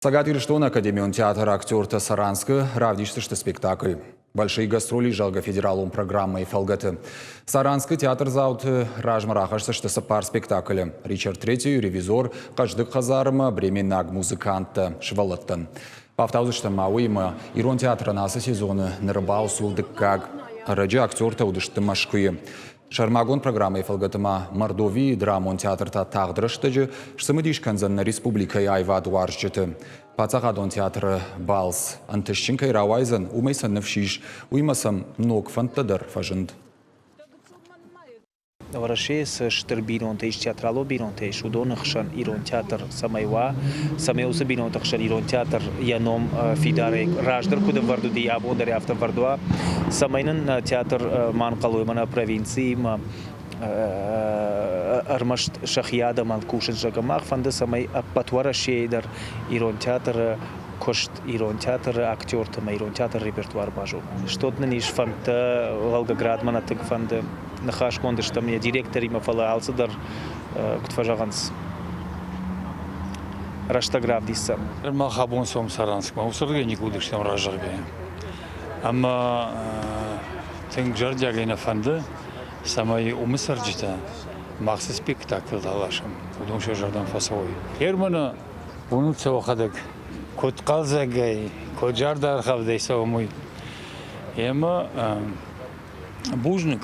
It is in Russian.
Сагат Ирштон Академион театр актер Саранска равдиштышты спектакль. Большие гастроли жалга федералум программы Фелгаты. Саранска театр зауты ражмарахашты сапар спектакля. Ричард III, ревизор, каждый казарма, бременнаг музыканта, швалаттан. Павтаузышта мауима, ирон театра наса сезоны, нарыбал сулдык как. Раджи актер таудышты машкуи. Шармагон программы Фелгатыма Мордовии драмон театрта тағдырыштыжы, шсымыдишканзанна республикай айва дуаржыты. Пацағадон театры Балс, антышчинкай рауайзан, умайсан навшиш, уймасам ног фантадыр фажынд. Варашес штыр бирон тейш театрало бирон тейш удон хшан ирон театр самайва самеуса бирон тхшан ирон театр яном фидаре раждыр куда варду ди абондаре авто вардуа самайнын театр манкалуй мана провинции ма армашт шахияда малкушин жагамах фанда самай патвара шейдер ирон театр кошт ирон театр актер тама ирон театр репертуар бажу что-то ниш фанта Волгоград мана тык фанда нахаш кондыш там я директор има фала алсыдар кутфажаганс раштаграф дисса махабон сом Саранск ма усырге никудыш там ражарге ама тинг жардягена фанда самай умысарджита махсис спектакль далашым удон шожардан фасовой ермана унутса вахадак кот қалзагай кот жардар хавдайса умой ема бужник